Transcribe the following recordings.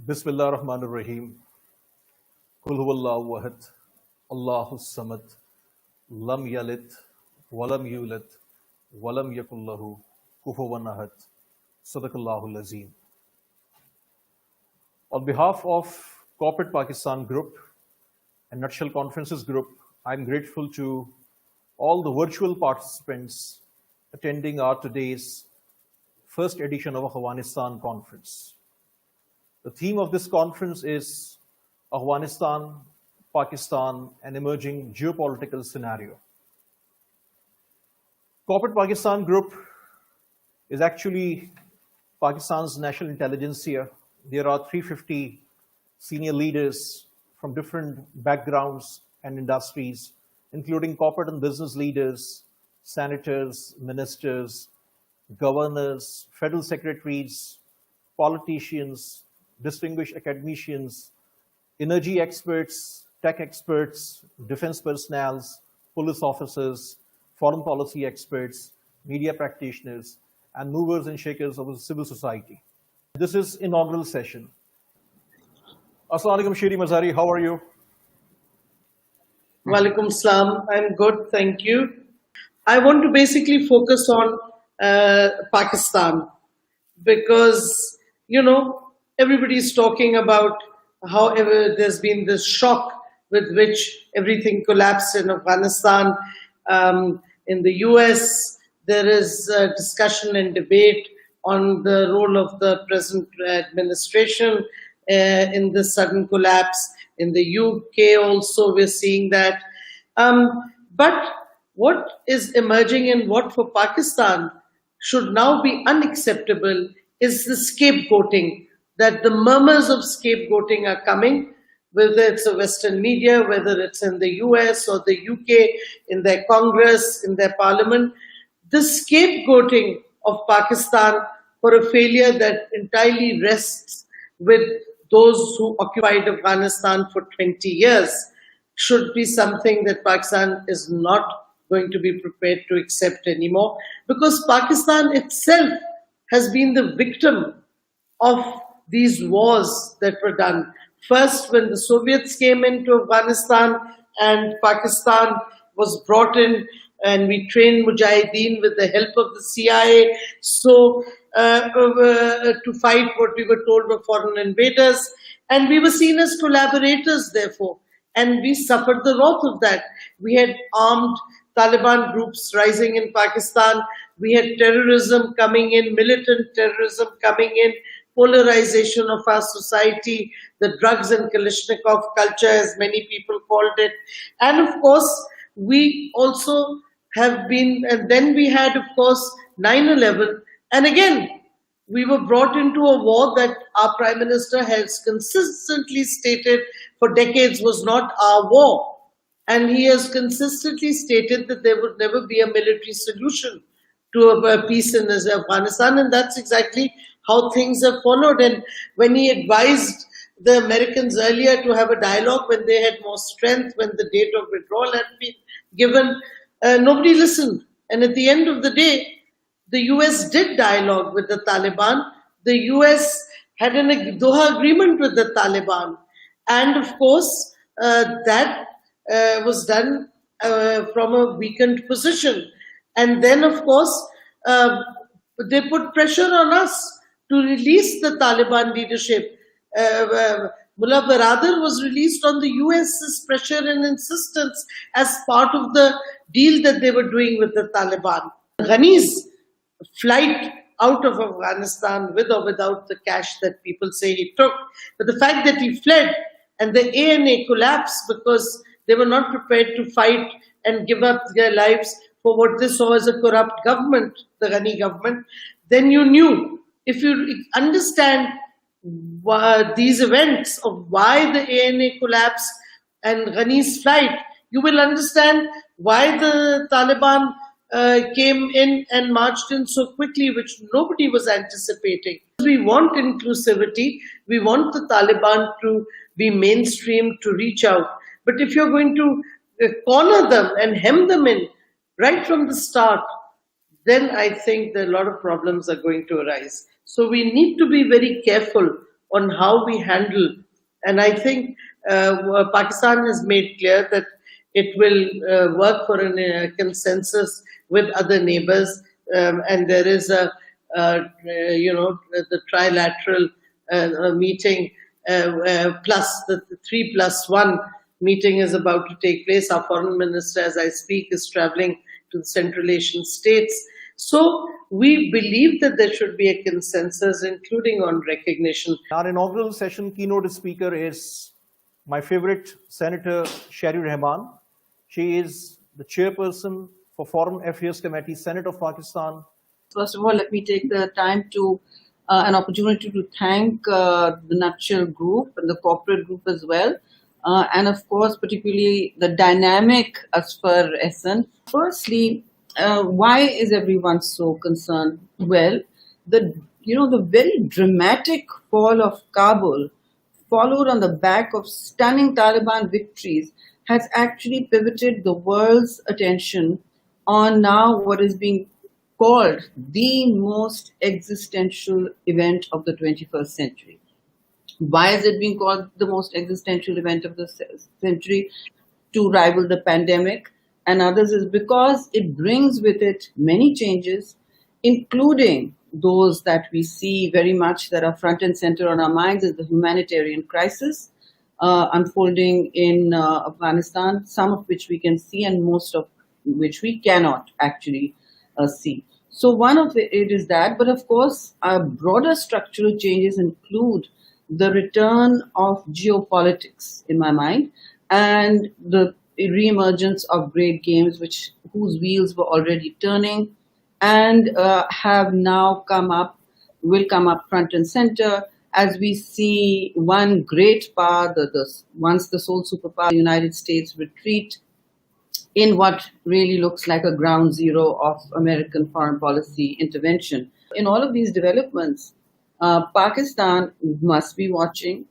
Bismillah ar-Rahman ar-Rahim. Kul huwallahu ahad. Allahu samad. Lam yalid. Walam yulad. Walam yakullahu kufuwan ahad. Sadaqallahu azim. On behalf of Corporate Pakistan Group and Nutshell Conferences Group, I'm grateful to all the virtual participants attending our today's first edition of Afghanistan conference. The theme of this conference is Afghanistan, Pakistan, an emerging geopolitical scenario. Corporate Pakistan Group is actually Pakistan's national intelligentsia. There are 350 senior leaders from different backgrounds and industries, including corporate and business leaders, senators, ministers, governors, federal secretaries, politicians, distinguished academicians, energy experts, tech experts, defense personnel, police officers, foreign policy experts, media practitioners, and movers and shakers of civil society. This is inaugural session. Assalamu alaikum, Shiri Mazari, how are you? Walaikum salam. I'm good, thank you. I want to basically focus on Pakistan because, everybody's talking about how there's been this shock with which everything collapsed in Afghanistan. In the US, there is a discussion and debate on the role of the present administration in this sudden collapse. In the UK also, we're seeing that. But what is emerging and what for Pakistan should now be unacceptable is the scapegoating, that the murmurs of scapegoating are coming, whether it's the Western media, whether it's in the US or the UK, in their Congress, in their parliament. The scapegoating of Pakistan for a failure that entirely rests with those who occupied Afghanistan for 20 years should be something that Pakistan is not going to be prepared to accept anymore, because Pakistan itself has been the victim of these wars that were done. First, when the Soviets came into Afghanistan and Pakistan was brought in, and we trained Mujahideen with the help of the CIA, to fight what we were told were foreign invaders. And we were seen as collaborators, therefore. And we suffered the wrath of that. We had armed Taliban groups rising in Pakistan. We had terrorism coming in, militant terrorism coming in, polarization of our society, the drugs and Kalashnikov culture, as many people called it. And of course, we also have been, and then we had, of course, 9/11. And again, we were brought into a war that our Prime Minister has consistently stated for decades was not our war. And he has consistently stated that there would never be a military solution to a peace in Afghanistan. And that's exactly how things have followed. And when he advised the Americans earlier to have a dialogue when they had more strength, when the date of withdrawal had been given, nobody listened. And at the end of the day, the US did dialogue with the Taliban. The US had a Doha agreement with the Taliban. And of course, that was done from a weakened position. And then, of course, they put pressure on us to release the Taliban leadership. Mullah Baradar was released on the US's pressure and insistence as part of the deal that they were doing with the Taliban. Ghani's flight out of Afghanistan, with or without the cash that people say he took, but the fact that he fled and the ANA collapsed because they were not prepared to fight and give up their lives for what they saw as a corrupt government, the Ghani government, then you knew. If you understand these events of why the ANA collapsed and Ghani's flight, you will understand why the Taliban came in and marched in so quickly, which nobody was anticipating. We want inclusivity. We want the Taliban to be mainstream, to reach out. But if you're going to corner them and hem them in right from the start, then I think that a lot of problems are going to arise. So we need to be very careful on how we handle. And I think Pakistan has made clear that it will work for a consensus with other neighbors, and there is the trilateral meeting plus the 3+1 meeting is about to take place. Our foreign minister, as I speak, is traveling to the Central Asian states. So we believe that there should be a consensus, including on recognition. Our inaugural session keynote speaker is my favorite Senator Sherry Rahman. She is the chairperson for Foreign Affairs Committee, Senate of Pakistan. First of all, let me take the time to an opportunity to thank the Nutshell Group and the corporate group as well. And of course, particularly the dynamic Asfar Ehsan. Firstly, why is everyone so concerned? Well, the very dramatic fall of Kabul, followed on the back of stunning Taliban victories, has actually pivoted the world's attention on now what is being called the most existential event of the 21st century. Why is it being called the most existential event of the century? To rival the pandemic and others is because it brings with it many changes, including those that we see very much that are front and center on our minds is the humanitarian crisis unfolding in Afghanistan, some of which we can see and most of which we cannot actually see. So one of it is that, but of course, our broader structural changes include the return of geopolitics, in my mind, and the re-emergence of great games whose wheels were already turning and have now will come up front and center as we see one great power, once the sole superpower, the United States, retreat in what really looks like a ground zero of American foreign policy intervention. In all of these developments, Pakistan must be watching.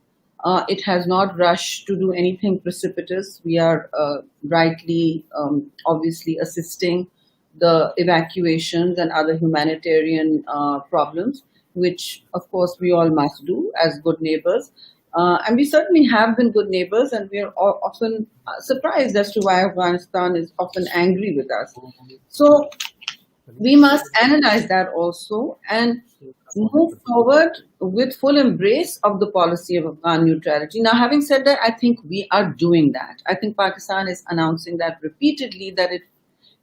It has not rushed to do anything precipitous. We are rightly, obviously, assisting the evacuations and other humanitarian problems, which, of course, we all must do as good neighbors. And we certainly have been good neighbors, and we are often surprised as to why Afghanistan is often angry with us. So we must analyze that also and move forward with full embrace of the policy of Afghan neutrality. Now, having said that, I think we are doing that. I think Pakistan is announcing that repeatedly, that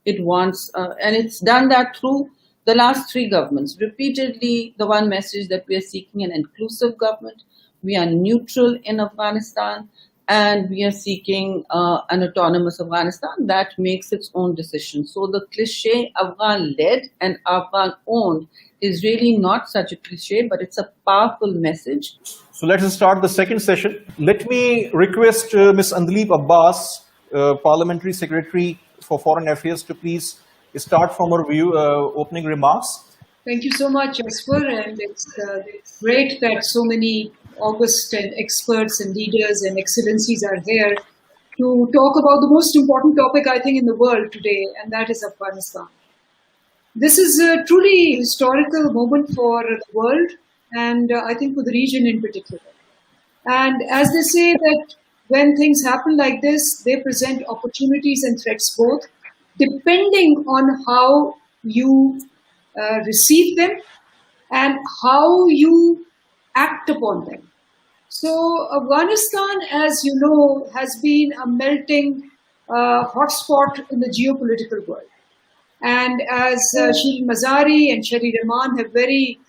it wants, and it's done that through the last three governments. Repeatedly, the one message that we are seeking an inclusive government. We are neutral in Afghanistan, and we are seeking an autonomous Afghanistan that makes its own decisions. So the cliche Afghan-led and Afghan-owned is really not such a cliche, but it's a powerful message. So let us start the second session. Let me request Ms. Andaleep Abbas, Parliamentary Secretary for Foreign Affairs, to please start from her opening remarks. Thank you so much, Asfar, and it's great that so many august and experts and leaders and excellencies are here to talk about the most important topic, I think, in the world today, and that is Afghanistan. This is a truly historical moment for the world and I think for the region in particular. And as they say that when things happen like this, they present opportunities and threats both, depending on how you receive them and how you act upon them. So Afghanistan, as you know, has been a melting hotspot in the geopolitical world. And as Shirin Mazari and Sherry Rahman have very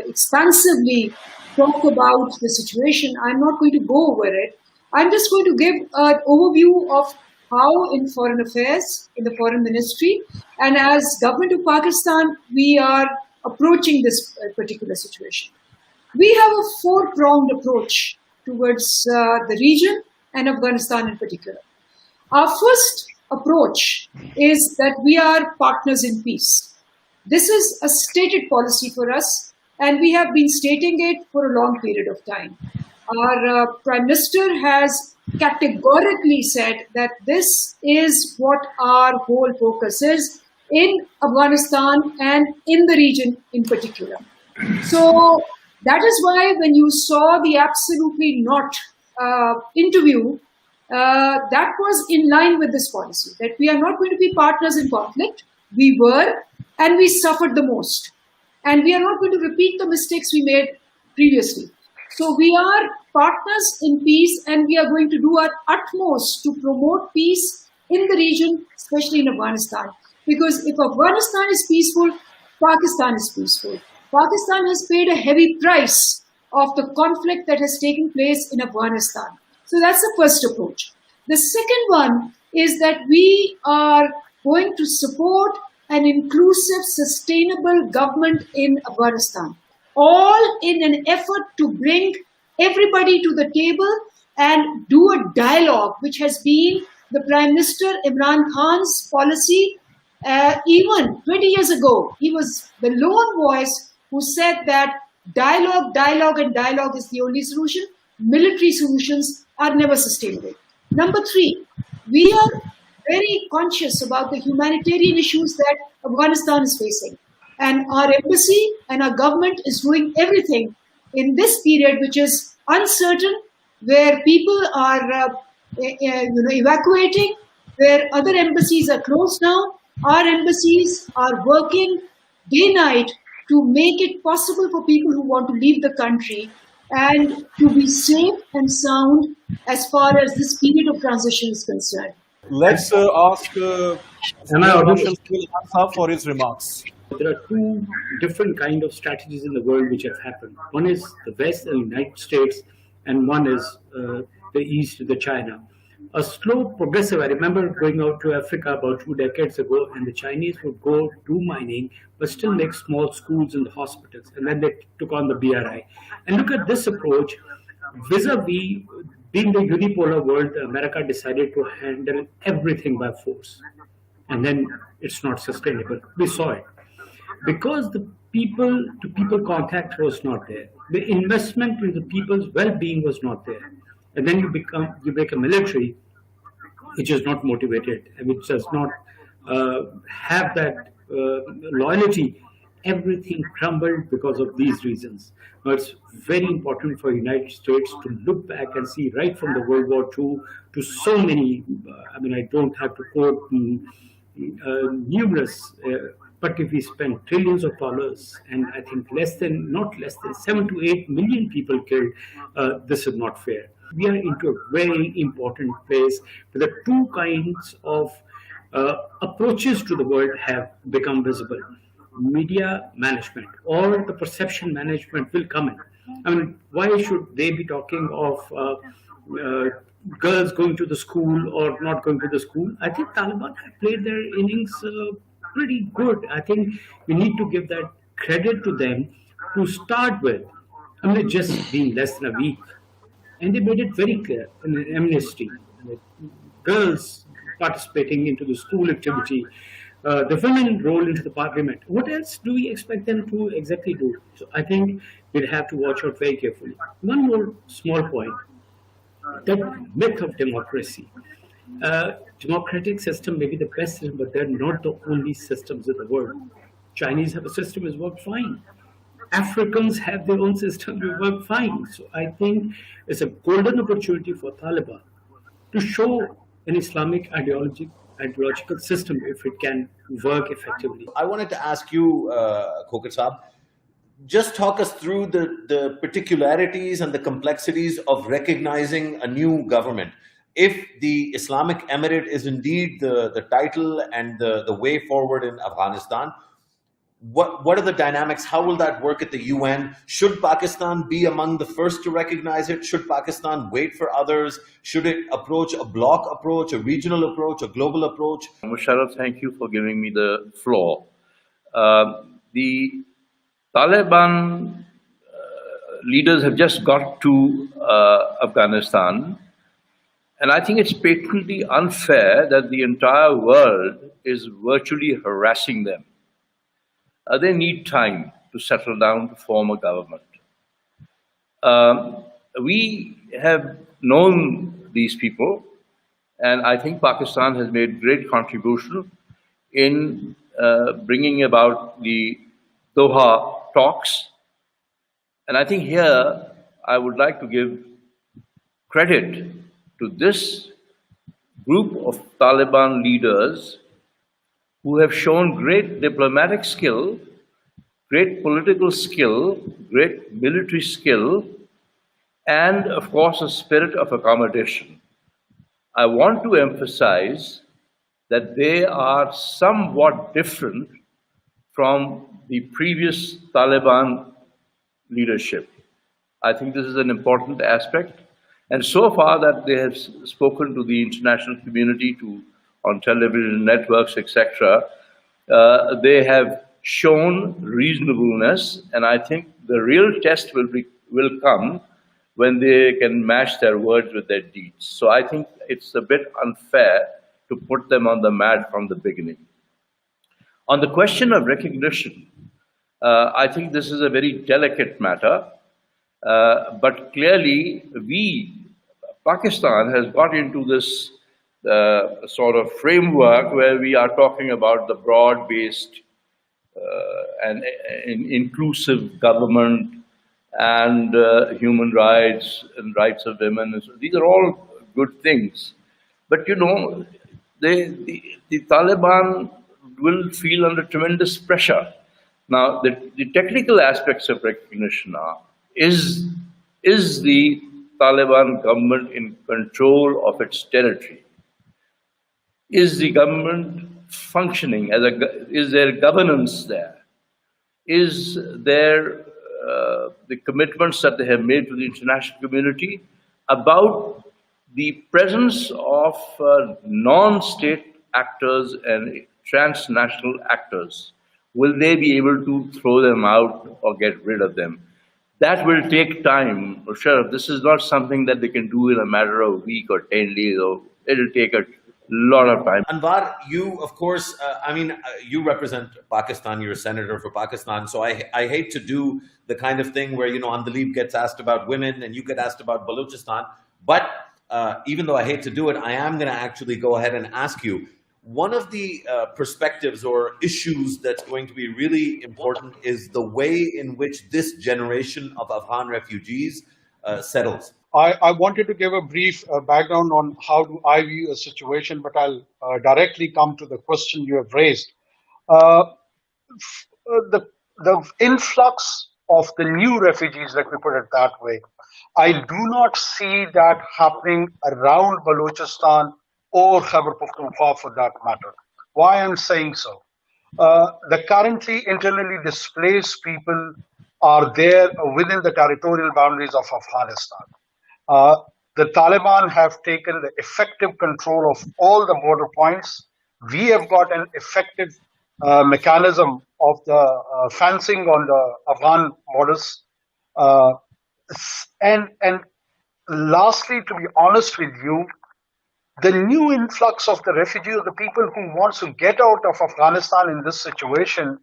expansively talked about the situation, I'm not going to go over it. I'm just going to give an overview of how in foreign affairs, in the foreign ministry, and as government of Pakistan, we are approaching this particular situation. We have a four-pronged approach towards the region and Afghanistan in particular. Our first approach is that we are partners in peace. This is a stated policy for us, and we have been stating it for a long period of time. Our Prime Minister has categorically said that this is what our whole focus is in Afghanistan and in the region in particular. So That is why when you saw the absolutely not interview, that was in line with this policy, that we are not going to be partners in conflict. We were, and we suffered the most. And we are not going to repeat the mistakes we made previously. So we are partners in peace, and we are going to do our utmost to promote peace in the region, especially in Afghanistan. Because if Afghanistan is peaceful, Pakistan is peaceful. Pakistan has paid a heavy price of the conflict that has taken place in Afghanistan. So that's the first approach. The second one is that we are going to support an inclusive, sustainable government in Afghanistan, all in an effort to bring everybody to the table and do a dialogue, which has been the Prime Minister Imran Khan's policy. Even 20 years ago, he was the lone voice who said that dialogue, dialogue, and dialogue is the only solution. Military solutions are never sustainable. Number three, we are very conscious about the humanitarian issues that Afghanistan is facing. And our embassy and our government is doing everything in this period, which is uncertain, where people are evacuating, where other embassies are closed now. Our embassies are working day-night to make it possible for people who want to leave the country and to be safe and sound as far as this period of transition is concerned. Let's ask Ansar for his remarks. There are two different kind of strategies in the world which have happened. One is the West and United States, and one is the East, the China. A slow, progressive. I remember going out to Africa about 2 decades ago, and the Chinese would go do mining, but still make small schools in the hospitals, and then they took on the BRI. And look at this approach, vis-a-vis being the unipolar world. America decided to handle everything by force, and then it's not sustainable. We saw it because the people-to-people contact was not there. The investment in the people's well-being was not there. And then you make a military which is not motivated and which does not have that loyalty. Everything crumbled because of these reasons. Now, it's very important for the United States to look back and see right from the World War II to so many, I don't have to quote numerous, but if we spend trillions of dollars and I think not less than 7 to 8 million people killed, this is not fair. We are into a very important place where the two kinds of approaches to the world have become visible. Media management or the perception management will come in. Why should they be talking of girls going to the school or not going to the school? I think Taliban have played their innings pretty good. I think we need to give that credit to them to start with. Just being less than a week. And they made it very clear in an amnesty. Girls participating into the school activity, the women role into the parliament. What else do we expect them to exactly do? So I think we'll have to watch out very carefully. One more small point, that myth of democracy. Democratic system may be the best system, but they're not the only systems in the world. Chinese have a system that's worked fine. Africans have their own system that work fine. So I think it's a golden opportunity for Taliban to show an Islamic ideological system if it can work effectively. I wanted to ask you, Khokhar Saab, just talk us through the particularities and the complexities of recognizing a new government. If the Islamic Emirate is indeed the title and the way forward in Afghanistan, what are the dynamics? How will that work at the UN? Should Pakistan be among the first to recognize it? Should Pakistan wait for others? Should it approach a bloc approach, a regional approach, a global approach? Musharraf, thank you for giving me the floor. The Taliban leaders have just got to Afghanistan, and I think it's patently unfair that the entire world is virtually harassing them. They need time to settle down to form a government. We have known these people, and I think Pakistan has made great contribution in bringing about the Doha talks. And I think here I would like to give credit to this group of Taliban leaders who have shown great diplomatic skill, great political skill, great military skill, and of course a spirit of accommodation. I want to emphasize that they are somewhat different from the previous Taliban leadership. I think this is an important aspect. And so far that they have spoken to the international community, on television networks, etc., they have shown reasonableness, and I think the real test will come when they can match their words with their deeds. So I think it's a bit unfair to put them on the mat from the beginning. On the question of recognition, I think this is a very delicate matter, but clearly Pakistan has got into this sort of framework where we are talking about the broad-based and inclusive government and human rights and rights of women. So these are all good things. But you know, the Taliban will feel under tremendous pressure. Now, the technical aspects of recognition are, is the Taliban government in control of its territory? Is the government functioning is there governance there? Is there the commitments that they have made to the international community about the presence of non-state actors and transnational actors? Will they be able to throw them out or get rid of them? That will take time. Sure, this is not something that they can do in a matter of a week or 10 days. It'll take a lot of time. Anwar, you, of course, you represent Pakistan. You're a senator for Pakistan. So I hate to do the kind of thing where, you know, Andalib gets asked about women and you get asked about Balochistan. But even though I hate to do it, I am going to actually go ahead and ask you, one of the perspectives or issues that's going to be really important is the way in which this generation of Afghan refugees settles. I wanted to give a brief background on how do I view a situation, but I'll directly come to the question you have raised. The influx of the new refugees, let me put it that way, I do not see that happening around Balochistan or Khyber Pakhtunkhwa for that matter. Why I'm saying so? The currently internally displaced people are there within the territorial boundaries of Afghanistan. The Taliban have taken the effective control of all the border points. We have got an effective mechanism of the fencing on the Afghan borders. And lastly, to be honest with you, the new influx of the refugees, the people who want to get out of Afghanistan in this situation,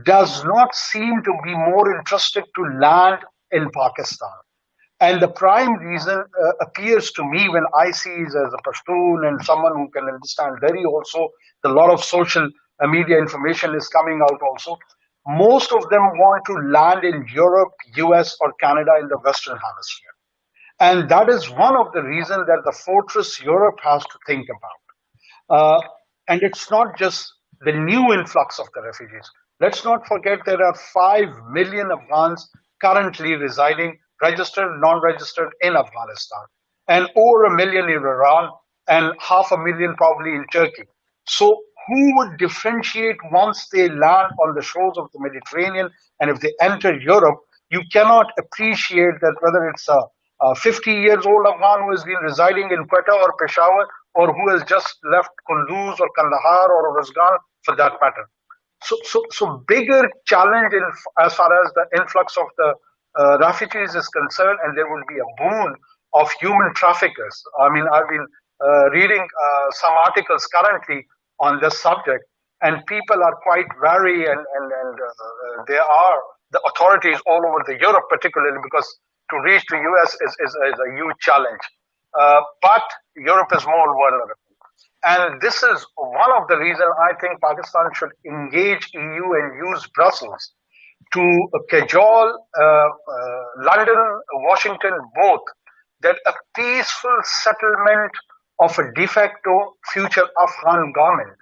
does not seem to be more interested to land in Pakistan. And the prime reason appears to me when I see as a Pashtun and someone who can understand very also, a lot of social media information is coming out also. Most of them want to land in Europe, US or Canada in the Western Hemisphere. And that is one of the reasons that the fortress Europe has to think about. And it's not just the new influx of the refugees. Let's not forget there are 5 million Afghans currently residing, registered, non-registered, in Afghanistan, and over 1 million in Iran, and 500,000 probably in Turkey. So who would differentiate once they land on the shores of the Mediterranean, and if they enter Europe, you cannot appreciate that whether it's a 50 years old Afghan who has been residing in Quetta or Peshawar, or who has just left Kunduz or Kandahar or Rozgan for that matter. So bigger challenge as far as the influx of the refugees is concerned, and there will be a boon of human traffickers. I mean, I've been reading some articles currently on this subject, and people are quite wary, and there are the authorities all over the Europe, particularly because to reach the US is a huge challenge. But Europe is more vulnerable. And this is one of the reasons I think Pakistan should engage EU and use Brussels to cajole London, Washington both, that a peaceful settlement of a de facto future Afghan government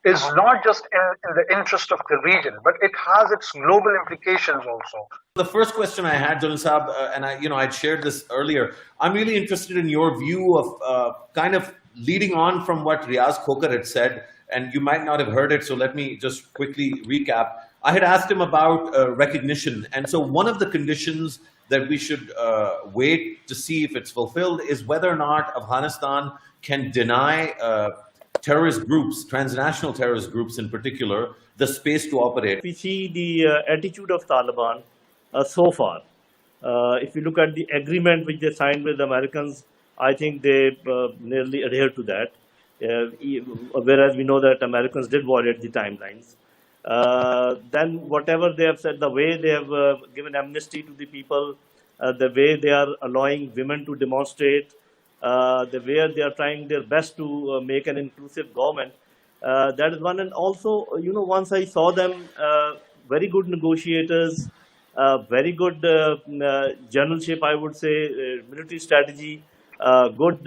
is not just in the interest of the region, but it has its global implications also. The first question I had, Donal Saab, and I'd shared this earlier. I'm really interested in your view of kind of leading on from what RIAZ KHOKHAR had said, and you might not have heard it, so let me just quickly recap. I had asked him about recognition, and so one of the conditions that we should wait to see if it's fulfilled is whether or not Afghanistan can deny terrorist groups, transnational terrorist groups in particular, the space to operate. We see the attitude of Taliban so far. If you look at the agreement which they signed with the Americans, I think they nearly adhere to that. Whereas we know that Americans did violate the timelines. Then whatever they have said, the way they have given amnesty to the people, the way they are allowing women to demonstrate, the way they are trying their best to make an inclusive government, that is one. And also, once I saw them, very good negotiators, very good generalship, I would say, military strategy, good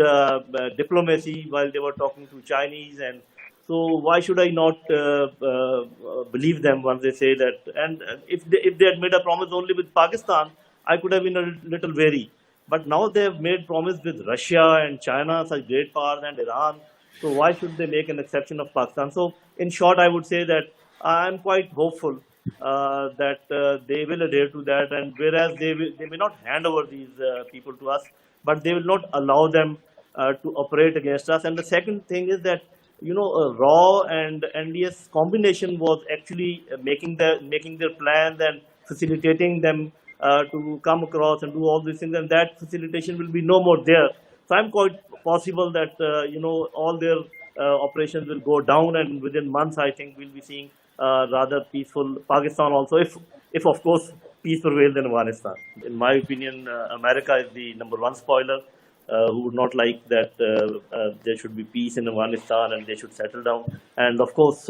diplomacy while they were talking to Chinese. And so why should I not believe them once they say that? And if they had made a promise only with Pakistan, I could have been a little wary. But now they have made promise with Russia and China, such great powers, and Iran. So why should they make an exception of Pakistan? So in short, I would say that I'm quite hopeful that they will adhere to that. And whereas they may not hand over these people to us, but they will not allow them to operate against us. And the second thing is that RAW and NDS combination was actually making their plans and facilitating them to come across and do all these things, and that facilitation will be no more there. So I'm quite possible that all their operations will go down, and within months I think we'll be seeing rather peaceful Pakistan also, if of course peace prevails in Afghanistan. In my opinion, America is the #1 spoiler, who would not like that there should be peace in Afghanistan and they should settle down. And of course,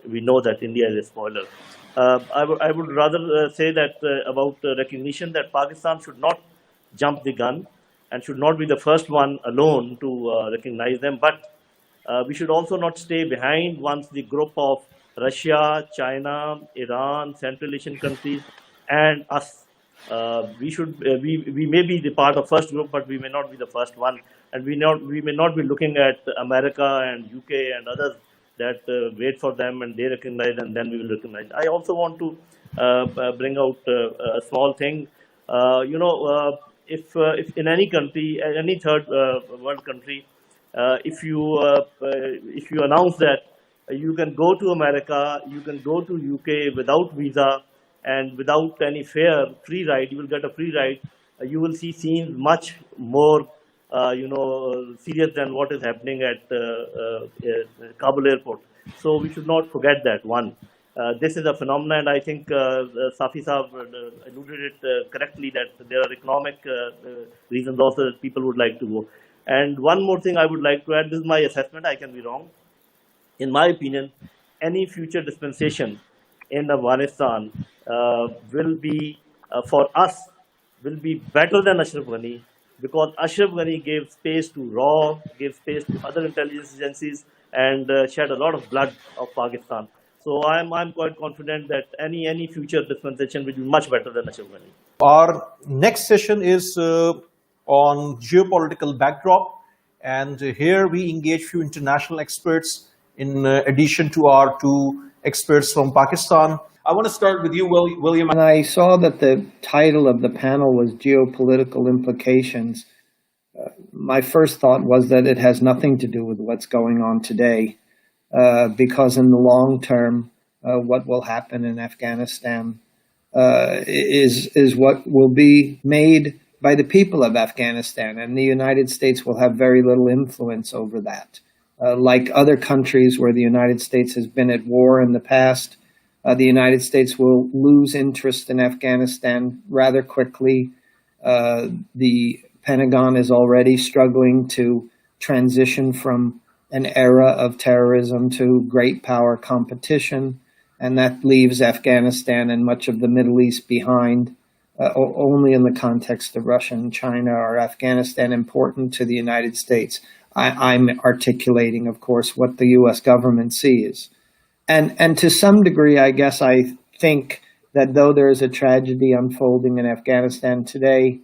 we know that India is a spoiler. I would rather say that about recognition, that Pakistan should not jump the gun and should not be the first one alone to recognize them. But we should also not stay behind once the group of Russia, China, Iran, Central Asian countries, and us. We may be the part of first group, but we may not be the first one, and we may not be looking at America and UK and others that wait for them and they recognize and then we will recognize. I also want to bring out a small thing. If in any country, any third world country, if you announce that you can go to America, you can go to UK without visa and without any fare, free ride, you will get a free ride. You will see scenes much more serious than what is happening at Kabul airport. So we should not forget that one. This is a phenomenon, and I think Safi Saab alluded it correctly, that there are economic reasons also that people would like to go. And one more thing I would like to add, this is my assessment, I can be wrong. In my opinion, any future dispensation in Afghanistan will be, for us, will be better than Ashraf Ghani, because Ashraf Ghani gave space to RAW, gave space to other intelligence agencies, and shed a lot of blood of Pakistan. So I'm quite confident that any future dispensation will be much better than Ashraf Ghani. Our next session is on geopolitical backdrop, and here we engage few international experts in addition to our two experts from Pakistan. I want to start with you, William. When I saw that the title of the panel was Geopolitical Implications, my first thought was that it has nothing to do with what's going on today, because in the long term, what will happen in Afghanistan is what will be made by the people of Afghanistan, and the United States will have very little influence over that. Like other countries where the United States has been at war in the past, the United States will lose interest in Afghanistan rather quickly. The Pentagon is already struggling to transition from an era of terrorism to great power competition. and that leaves Afghanistan and much of the Middle East behind. Only in the context of Russia and China are Afghanistan important to the United States. I'm articulating, of course, what the U.S. government sees. And to some degree, I guess I think that though there is a tragedy unfolding in Afghanistan today,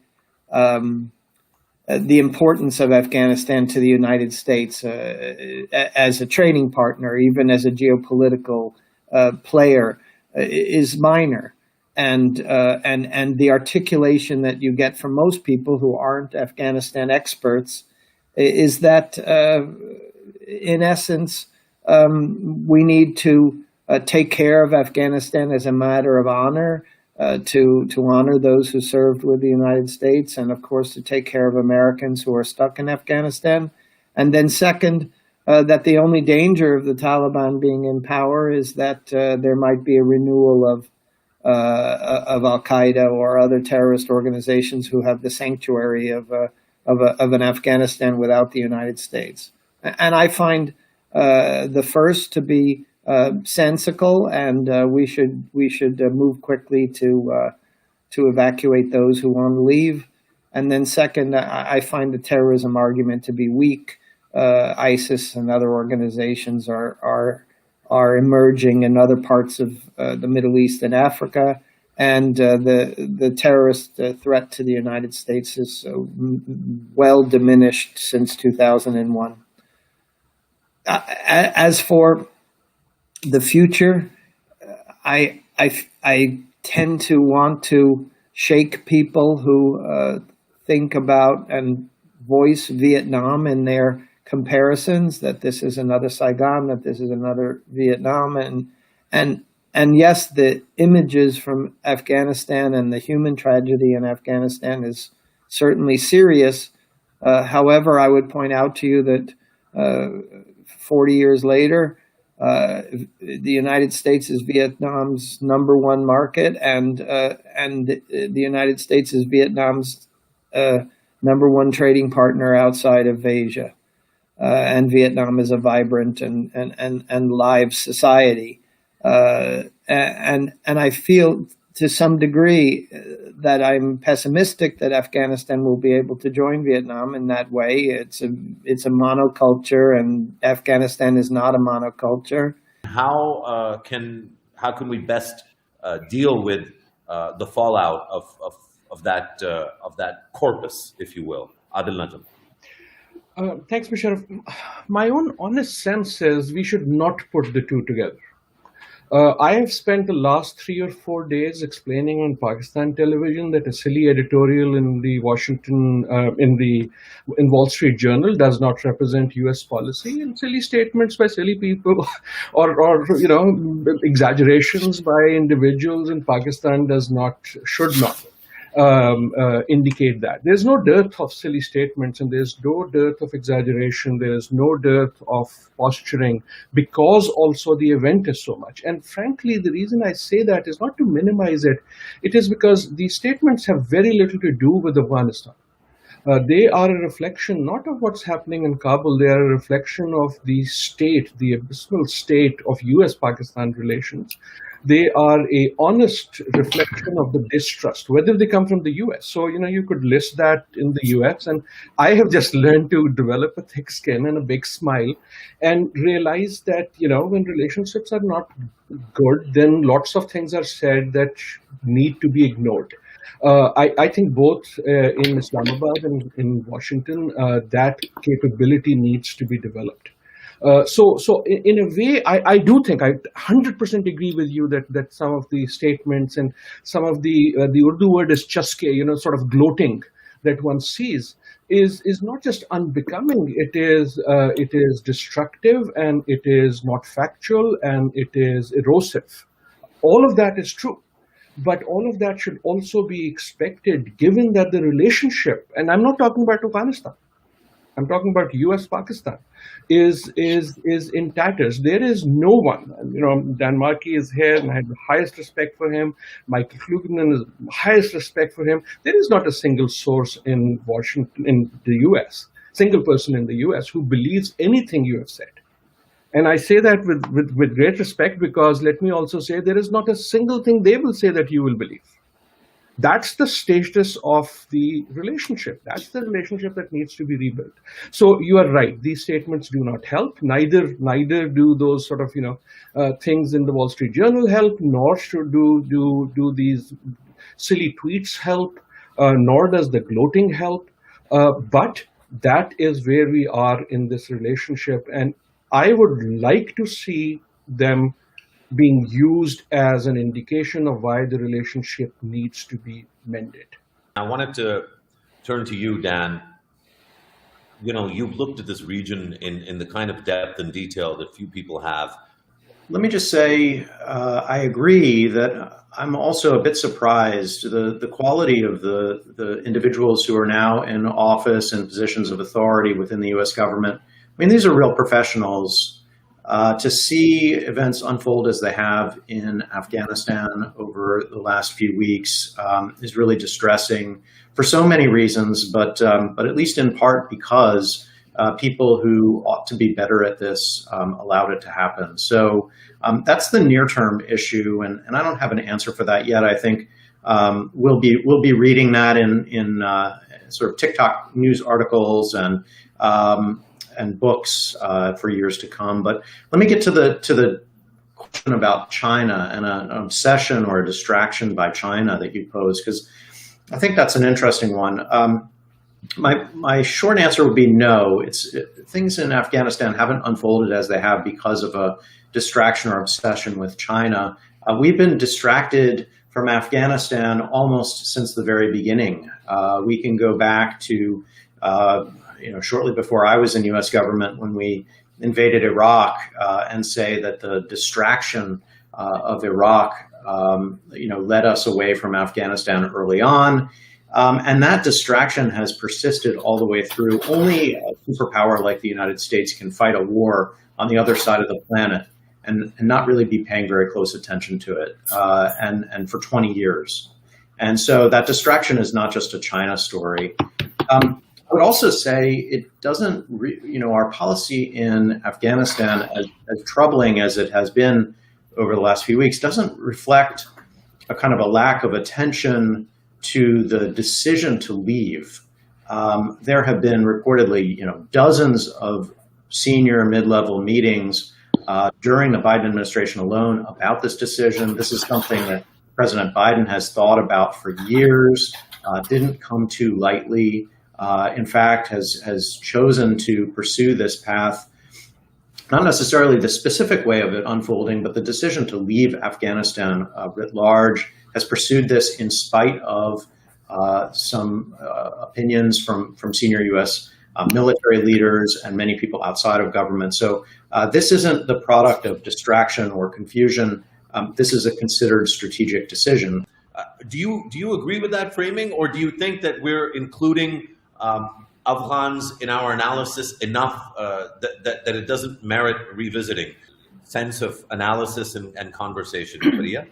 the importance of Afghanistan to the United States as a trading partner, even as a geopolitical player, is minor. And the articulation that you get from most people who aren't Afghanistan experts is that, in essence, we need to take care of Afghanistan as a matter of honor, to honor those who served with the United States, and of course to take care of Americans who are stuck in Afghanistan. And then second, that the only danger of the Taliban being in power is that there might be a renewal of Al-Qaeda or other terrorist organizations who have the sanctuary of an Afghanistan without the United States. And I find the first to be sensical, and we should move quickly to evacuate those who want to leave. And then second, I find the terrorism argument to be weak. ISIS and other organizations are emerging in other parts of the Middle East and Africa, and the terrorist threat to the United States is well diminished since 2001. As for the future, I tend to want to shake people who think about and voice Vietnam in their comparisons, that this is another Saigon, that this is another Vietnam, and yes, the images from Afghanistan and the human tragedy in Afghanistan is certainly serious. However, I would point out to you that 40 years later, the United States is Vietnam's #1 market, and the United States is Vietnam's #1 trading partner outside of Asia. And Vietnam is a vibrant and live society. And I feel to some degree that I'm pessimistic that Afghanistan will be able to join Vietnam in that way. It's a monoculture, and Afghanistan is not a monoculture. How can we best deal with the fallout of that corpus, if you will? Adil Najam. Thanks, Musharraf. My own honest sense is we should not put the two together. I have spent the last 3 or 4 days explaining on Pakistan television that a silly editorial in the in Wall Street Journal does not represent U.S. policy, and silly statements by silly people or exaggerations by individuals in Pakistan should not indicate that. There's no dearth of silly statements, and there's no dearth of exaggeration. There's no dearth of posturing, because also the event is so much. And frankly, the reason I say that is not to minimize it. It is because these statements have very little to do with Afghanistan. They are a reflection not of what's happening in Kabul. They are a reflection of the state, the abysmal state of US-Pakistan relations. They are a honest reflection of the distrust, whether they come from the US. So, you could list that in the US, and I have just learned to develop a thick skin and a big smile and realize that, when relationships are not good, then lots of things are said that need to be ignored. I think both in Islamabad and in Washington, that capability needs to be developed. So in a way, I do think I 100% agree with you that some of the statements and some of the Urdu word is chaske, sort of gloating that one sees is not just unbecoming. It is destructive, and it is not factual, and it is erosive. All of that is true. But all of that should also be expected, given that the relationship, and I'm not talking about Afghanistan, I'm talking about US-Pakistan, is in tatters. There is no one, Dan Markey is here, and I have the highest respect for him. Michael KUGELMAN is highest respect for him. There is not a single source in Washington, in the US, single person in the US who believes anything you have said. And I say that with great respect, because let me also say there is not a single thing they will say that you will believe. That's the status of the relationship. That's the relationship that needs to be rebuilt. So you are right. These statements do not help. Neither do those sort of things in the Wall Street Journal help, nor should do these silly tweets help, nor does the gloating help. But that is where we are in this relationship, and I would like to see them being used as an indication of why the relationship needs to be mended. I wanted to turn to you, Dan. You've looked at this region in the kind of depth and detail that few people have. Let me just say, I agree that I'm also a bit surprised the quality of the individuals who are now in office and positions of authority within the U.S. government. I mean, these are real professionals. To see events unfold as they have in Afghanistan over the last few weeks is really distressing for so many reasons, but at least in part because people who ought to be better at this allowed it to happen. So that's the near-term issue, and I don't have an answer for that yet. I think we'll be reading that in sort of TikTok news articles and books for years to come. But let me get to the question about China and an obsession or a distraction by China that you pose, because I think that's an interesting one. My short answer would be no. Things in Afghanistan haven't unfolded as they have because of a distraction or obsession with China. We've been distracted from Afghanistan almost since the very beginning. We can go back to shortly before I was in U.S. government when we invaded Iraq and say that the distraction of Iraq, led us away from Afghanistan early on. And that distraction has persisted all the way through. Only a superpower like the United States can fight a war on the other side of the planet and not really be paying very close attention to it, and for 20 years. And so that distraction is not just a China story. I would also say it doesn't, our policy in Afghanistan, as troubling as it has been over the last few weeks, doesn't reflect a kind of a lack of attention to the decision to leave. There have been reportedly, dozens of senior mid-level meetings during the Biden administration alone about this decision. This is something that President Biden has thought about for years, didn't come too lightly. In fact, has chosen to pursue this path, not necessarily the specific way of it unfolding, but the decision to leave Afghanistan writ large, has pursued this in spite of some opinions from senior U.S. Military leaders and many people outside of government. So this isn't the product of distraction or confusion. This is a considered strategic decision. Do you agree with that framing, or do you think that we're including Afghans in our analysis enough that it doesn't merit revisiting? Sense of analysis and conversation. Priya?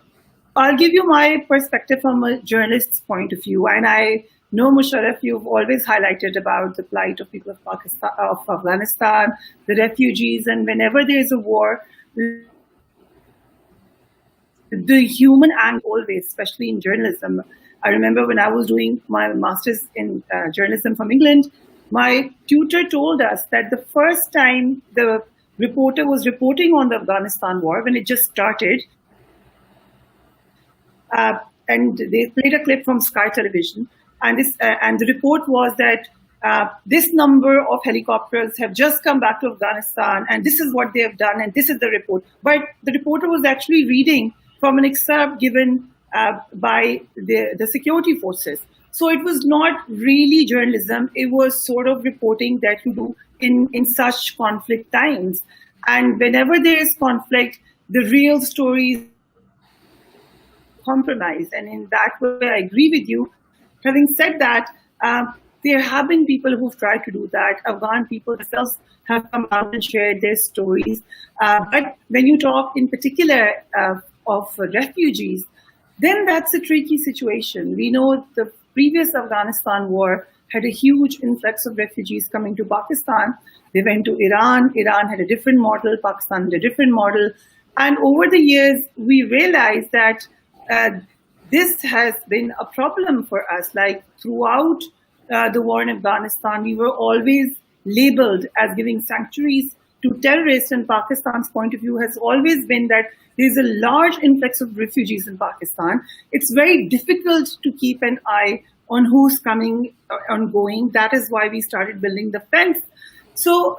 I'll give you my perspective from a journalist's point of view. And I know, Musharraf, you've always highlighted about the plight of people of Pakistan, of Afghanistan, the refugees, and whenever there's a war, the human angle always, especially in journalism. I remember when I was doing my master's in journalism from England, my tutor told us that the first time the reporter was reporting on the Afghanistan war, when it just started, and they played a clip from Sky Television, and the report was that this number of helicopters have just come back to Afghanistan, and this is what they have done, and this is the report. But the reporter was actually reading from an excerpt given by the security forces. So it was not really journalism. It was sort of reporting that you do in such conflict times. And whenever there is conflict, the real stories compromise. And in that way, I agree with you. Having said that, there have been people who've tried to do that. Afghan people themselves have come out and shared their stories. But when you talk in particular of refugees, then that's a tricky situation. We know the previous Afghanistan war had a huge influx of refugees coming to Pakistan. They went to Iran. Iran had a different model. Pakistan had a different model. And over the years, we realized that this has been a problem for us. Like throughout the war in Afghanistan, we were always labeled as giving sanctuaries to terrorists, and Pakistan's point of view has always been that there's a large influx of refugees in Pakistan. It's very difficult to keep an eye on who's coming and going. That is why we started building the fence. So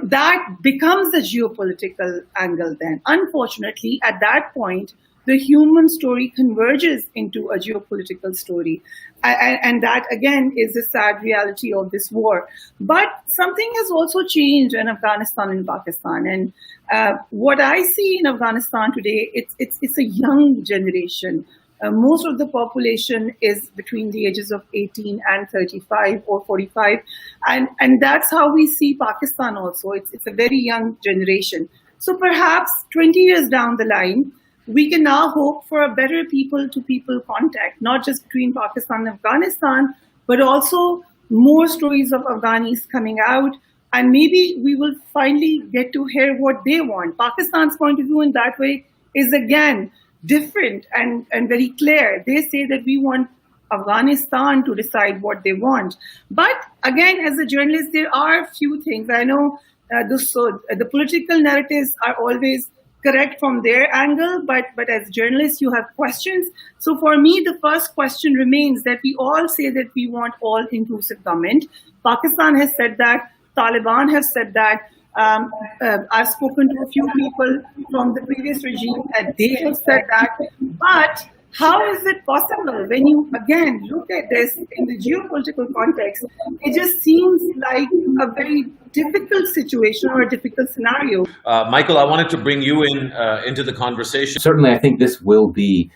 that becomes a geopolitical angle then. Unfortunately, at that point, the human story converges into a geopolitical story. And that, again, is the sad reality of this war. But something has also changed in Afghanistan and Pakistan. And what I see in Afghanistan today, it's a young generation. Most of the population is between the ages of 18 and 35 or 45. And that's how we see Pakistan also. It's a very young generation. So perhaps 20 years down the line, we can now hope for a better people-to-people contact, not just between Pakistan and Afghanistan, but also more stories of Afghanis coming out. And maybe we will finally get to hear what they want. Pakistan's point of view in that way is, again, different and very clear. They say that we want Afghanistan to decide what they want. But again, as a journalist, there are a few things. I know the political narratives are always correct from their angle, but as journalists, you have questions. So for me, the first question remains that we all say that we want all-inclusive government. Pakistan has said that. Taliban have said that. I've spoken to a few people from the previous regime and they have said that. But how is it possible when you, again, look at this in the geopolitical context? It just seems like a very difficult situation or a difficult scenario. Michael, I wanted to bring you into the conversation. Certainly, I think this will be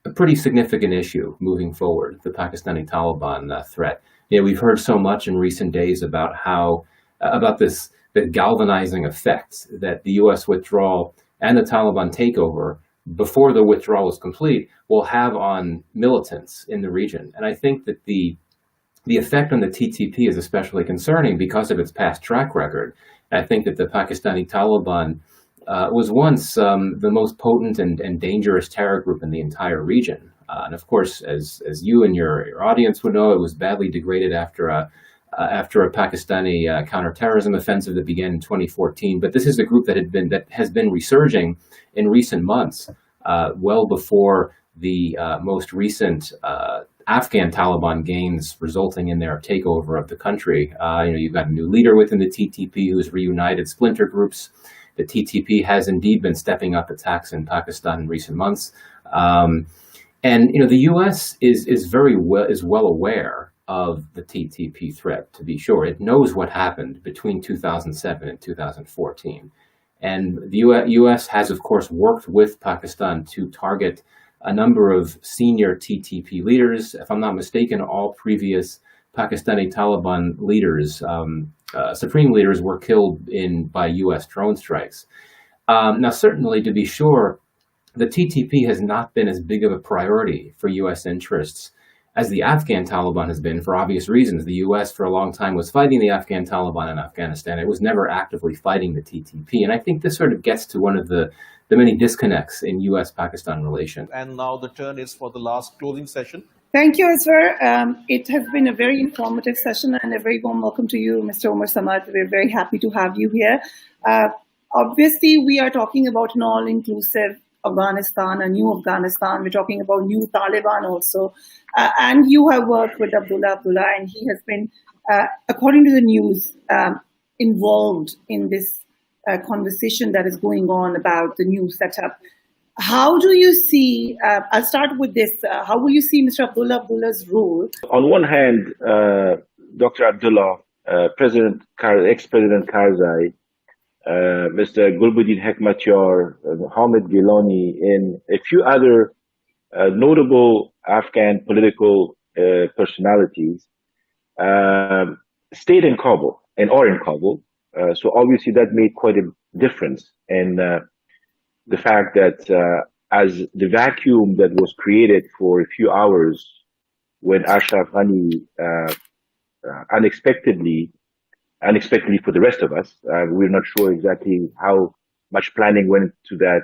a pretty significant issue moving forward, the Pakistani Taliban threat. You know, we've heard so much in recent days about the galvanizing effects that the U.S. withdrawal and the Taliban takeover before the withdrawal is complete will have on militants in the region. And I think that the effect on the TTP is especially concerning because of its past track record. I think that the Pakistani Taliban was once the most potent and dangerous terror group in the entire region. And of course, as you and your audience would know, it was badly degraded after a Pakistani counterterrorism offensive that began in 2014. But this is a group that has been resurging in recent months, well before the most recent Afghan Taliban gains resulting in their takeover of the country. You've got a new leader within the TTP who's reunited splinter groups. The TTP has indeed been stepping up attacks in Pakistan in recent months. And the U.S. is well aware of the TTP threat, to be sure. It knows what happened between 2007 and 2014. And the U.S. has, of course, worked with Pakistan to target a number of senior TTP leaders. If I'm not mistaken, all previous Pakistani Taliban leaders, supreme leaders, were killed by U.S. drone strikes. Now, certainly, to be sure, the TTP has not been as big of a priority for U.S. interests as the Afghan Taliban has been, for obvious reasons. The U.S. for a long time was fighting the Afghan Taliban in Afghanistan. It was never actively fighting the TTP. And I think this sort of gets to one of the many disconnects in U.S.-Pakistan relations. And now the turn is for the last closing session. Thank you, Aswar. It has been a very informative session and a very warm welcome to you, Mr. Omar Samad. We're very happy to have you here. Obviously, we are talking about an all-inclusive Afghanistan, a new Afghanistan. We're talking about new Taliban also. And you have worked with Abdullah, and he has been, according to the news, involved in this conversation that is going on about the new setup. How do you see, I'll start with this, how will you see Mr. Abdullah's role? On one hand, Dr. Abdullah, ex-President Karzai, Mr. Gulbuddin Hekmatyar, Hamid Gilani, and a few other notable Afghan political personalities stayed in Kabul and are in Kabul. So obviously that made quite a difference in the fact that as the vacuum that was created for a few hours when Ashraf Ghani unexpectedly for the rest of us. We're not sure exactly how much planning went to that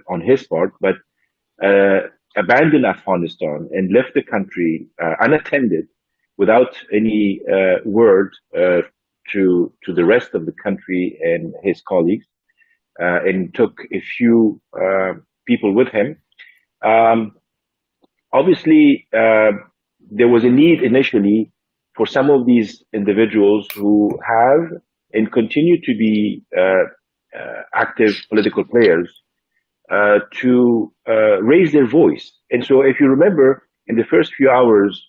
on his part, but abandoned Afghanistan and left the country unattended, without any word to the rest of the country and his colleagues, and took a few people with him. Obviously, there was a need initially for some of these individuals who have and continue to be active political players to raise their voice. And so if you remember, in the first few hours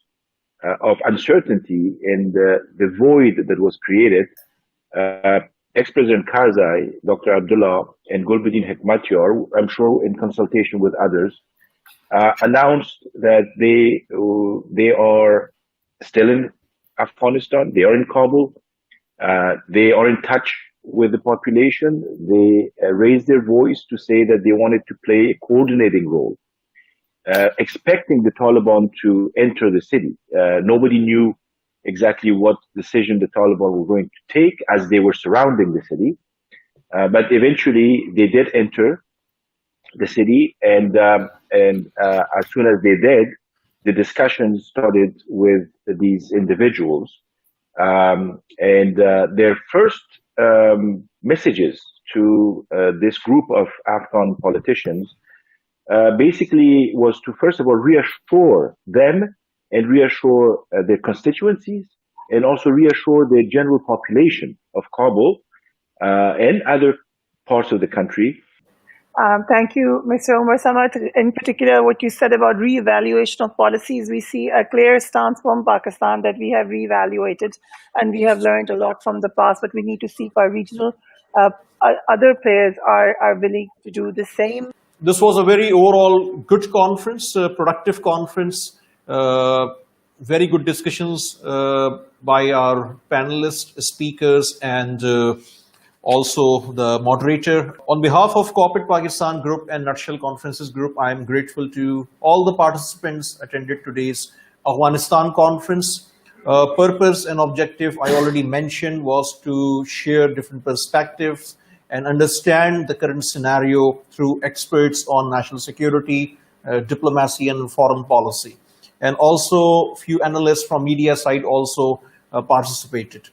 of uncertainty and the void that was created, ex-President Karzai, Dr. Abdullah, and Gulbuddin Hekmatyar, I'm sure in consultation with others, announced that they are still in Afghanistan, they are in Kabul, they are in touch with the population. They raised their voice to say that they wanted to play a coordinating role, expecting the Taliban to enter the city. Nobody knew exactly what decision the Taliban were going to take as they were surrounding the city. But eventually they did enter the city, and as soon as they did, the discussions started with these individuals, and their first messages to this group of Afghan politicians basically was to, first of all, reassure them and reassure their constituencies, and also reassure the general population of Kabul and other parts of the country. Thank you, Mr. Omar Samad. In particular, what you said about reevaluation of policies, we see a clear stance from Pakistan that we have reevaluated and we have learned a lot from the past, but we need to see if our regional other players are willing to do the same. This was a very overall good conference, productive conference, very good discussions by our panelists, speakers, and also the moderator. On behalf of Corporate Pakistan Group and Nutshell Conferences Group, I am grateful to all the participants attended today's Afghanistan conference. Purpose and objective I already mentioned was to share different perspectives and understand the current scenario through experts on national security, diplomacy and foreign policy. And also few analysts from media side also participated.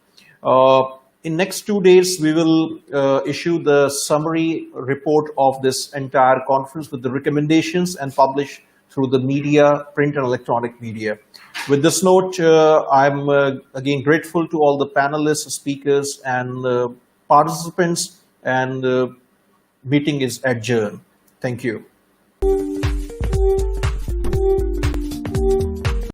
In next 2 days, we will issue the summary report of this entire conference with the recommendations and publish through the media, print and electronic media. With this note, I'm again grateful to all the panelists, speakers, and participants, and meeting is adjourned. Thank you.